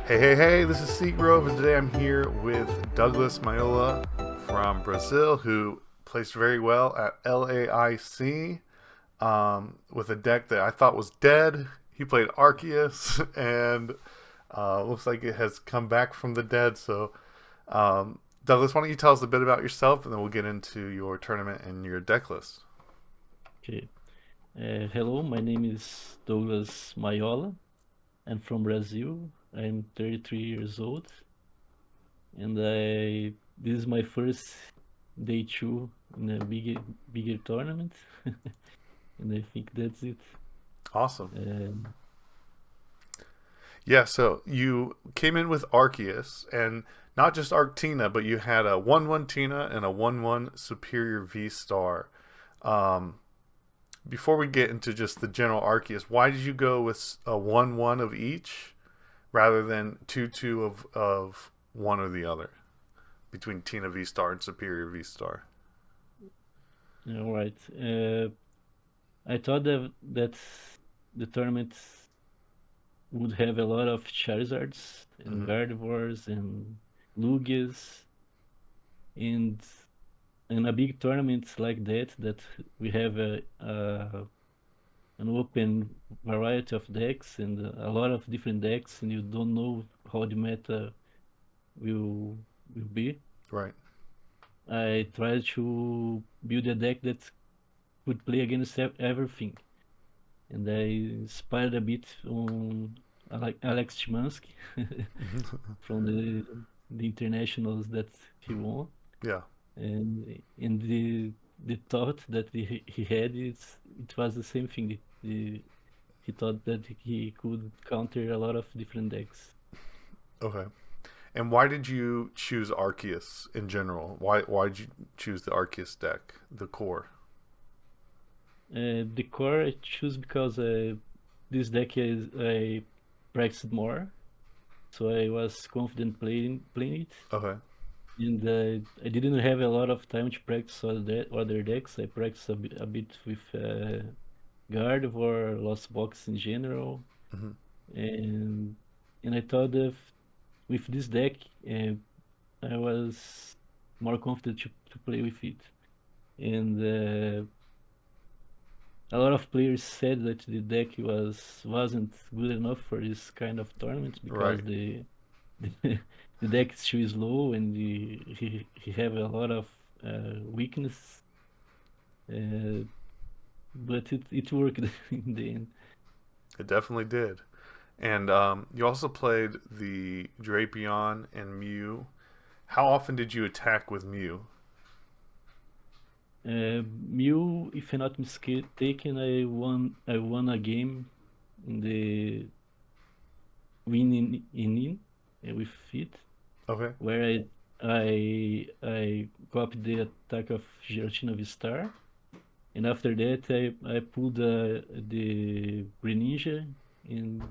Hey, this is Skwovet, and today I'm here with Douglas Maiola from Brazil, who placed very well at LAIC with a deck that I thought was dead. He played Arceus, and looks like it has come back from the dead. So, Douglas, why don't you tell us a bit about yourself, and then we'll get into your tournament and your deck list. Okay. Hello, my name is Douglas Maiola. I'm from Brazil. I'm 33 years old, and this is my first day two in a bigger tournament, and I think that's it. Awesome. Um, Yeah, so you came in with Arceus, and not just Arctina, but you had a 1-1 Tina and a 1-1 Serperior V Star. Um, Before we get into just the general Arceus, why did you go with a 1-1 of each rather than 2-2 of one or the other between Tina V Star and Serperior V Star? all right. I thought that the tournament would have a lot of Charizards and Mm-hmm. Gardevoirs and Lugias, and in a big tournament like that we have an open variety of decks and a lot of different decks, and you don't know how the meta will will be. Right. I tried to build a deck that could play against everything, and I inspired a bit on Alex Chimansky from the internationals that he won, Yeah. and in the thought that he had, it was the same thing. He thought that he could counter a lot of different decks. Okay. And why did you choose Arceus in general? Why did you choose the Arceus deck, the core? The core I choose because this deck I practiced more, so I was confident playing it. Okay. And I didn't have a lot of time to practice other decks. I practiced a bit with Gardevoir, Lost Box in general, Mm-hmm. and I thought that with this deck, uh, I was more confident to play with it. And a lot of players said that the deck wasn't good enough for this kind of tournament because Right. the deck is too slow, and he have a lot of weakness. Uh, but it worked in the end. It definitely did. And you also played the Drapion and Mew. How often did you attack with Mew? Mew, if I'm not mistaken, I won a game in the win in with it, Okay. where I copied the attack of Giratina VSTAR, and after that I pulled the Greninja and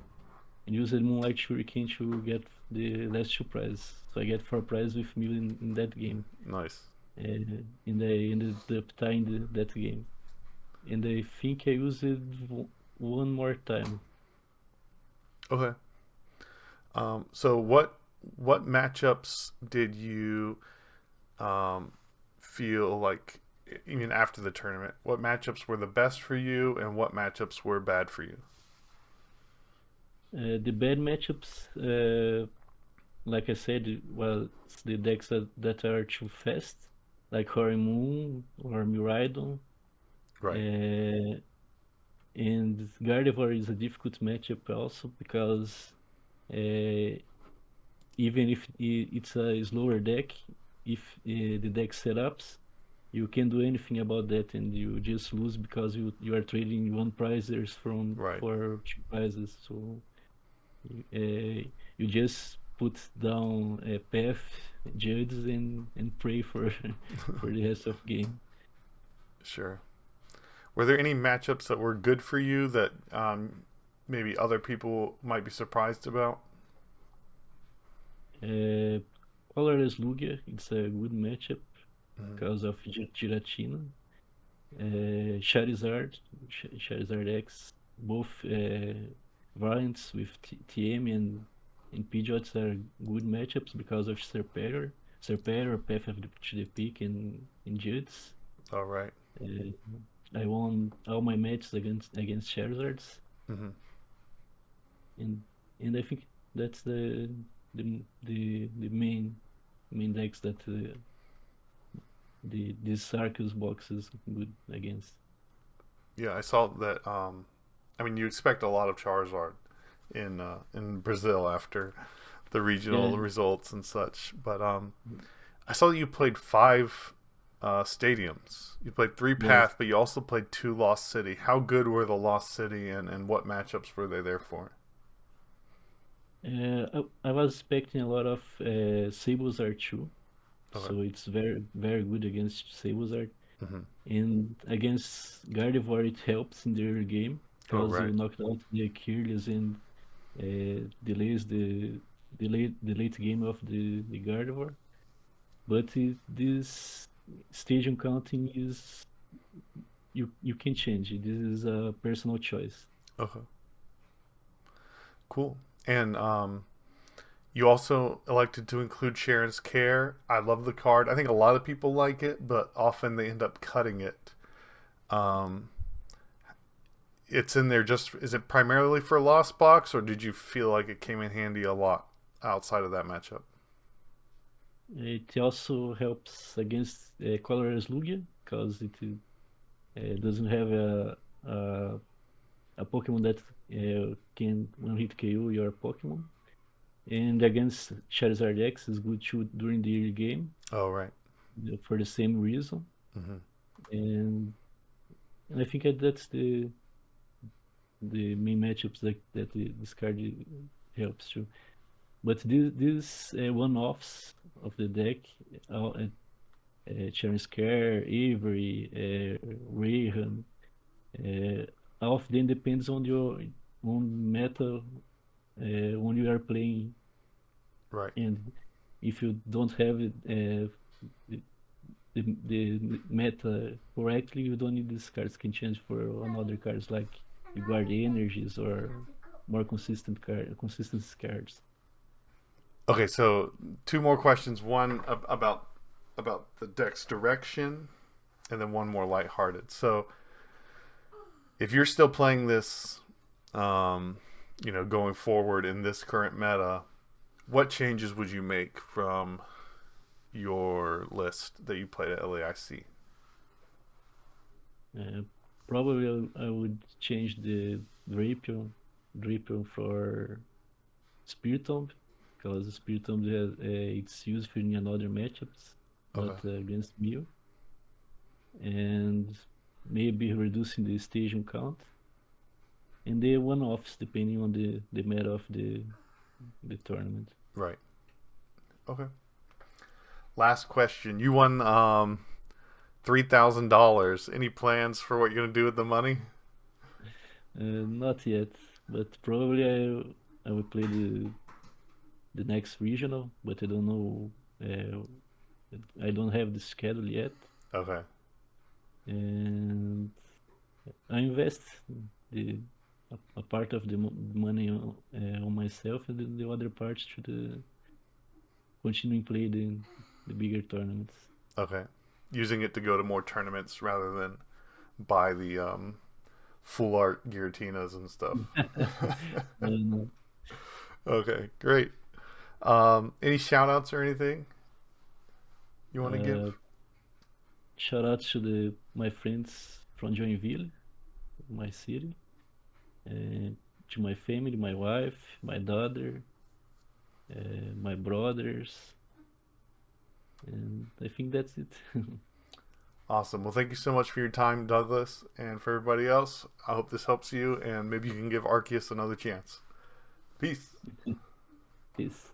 used Moonlight Shuriken to get the last two prizes. So I get four prizes with Mew in that game, Nice. and I ended up tying that game. And I think I used it one more time. Okay. So what matchups did you um, feel like even after the tournament? What matchups were the best for you, and what matchups were bad for you? The bad matchups, like I said, well, it's the decks that are too fast, like Moon or Miraidon. Right. Uh, and Gardevoir is a difficult matchup also because uh, even if it's a slower deck, if the deck setups, you can't do anything about that, and you just lose because you are trading one prizes from Right. for two prizes. So you just put down a path, judges, and pray for for the rest of game. Sure. Were there any matchups that were good for you that maybe other people might be surprised about? Uh, Colorless Lugia, it's a good matchup Mm-hmm. because of Giratina. Charizard, Charizard X, both variants with TM and and Pidgeots are good matchups because of Serperior, Path of to the Peak, and Judge. All right. Uh, I won all my matches against Charizards, Mm-hmm. and I think that's the main decks that this Arceus box is good against. Yeah, I saw that. I mean, you expect a lot of Charizard in Brazil after the Yeah, regional results and such. But I saw that you played five stadiums. You played three yes. Path, but you also played two Lost City. How good were the Lost City, and what matchups were they there for? I was expecting a lot of Sablezard too, Okay. so it's very good against Sablezard. Mm-hmm. And against Gardevoir, it helps in the early game Oh, because right. you knocked out the Kirlias and delays the late game of the Gardevoir. But this stadium counting is you can change it. This is a personal choice. Okay. Cool. And you also elected to include Sharon's Care. I love the card. I think a lot of people like it, but often they end up cutting it. Um, it's in there just, is it primarily for Lost Box, or did you feel like it came in handy a lot outside of that matchup? It also helps against Colorless Lugia because it doesn't have a a Pokemon that can one hit KO your Pokemon. And against Charizard X is good too during the early game Oh, right. for the same reason. Mm-hmm. And I think that's the main matchups that this card helps too. But these one-offs of the deck, Cheren Scare, Avery, Raihan, all of them depends on your own meta when you are playing. Right. And if you don't have it, the, the meta correctly, you don't need these cards. Can change for another cards like you guard energies or more consistent cards. Okay, so two more questions. One about the deck's direction, and then one more lighthearted. So, if you're still playing this, um, going forward in this current meta, what changes would you make from your list that you played at LAIC? Uh, Probably I would change the Drapion for Spiritomb because Spiritomb has it's used for in another matchups, not Okay. against Mew, and maybe reducing the station count and the one-offs depending on the meta of the tournament. Right. Okay. Last question. You won $3,000. Any plans for what you're gonna do with the money? Not yet, but probably I will play the next regional, but I don't know. I don't have the schedule yet, Okay. and I invest the a part of the money on myself, and the other parts to the continuing play the bigger tournaments. Okay. Using it to go to more tournaments rather than buy the full art Giratinas and stuff. And Okay, great. Any shout outs or anything you want to uh, give? shout out to the my friends from Joinville, my city, and to my family, my wife, my daughter, my brothers, and I think that's it. Awesome. Well, thank you so much for your time, Douglas, and for everybody else. I hope this helps you, and maybe you can give Arceus another chance. Peace. Peace.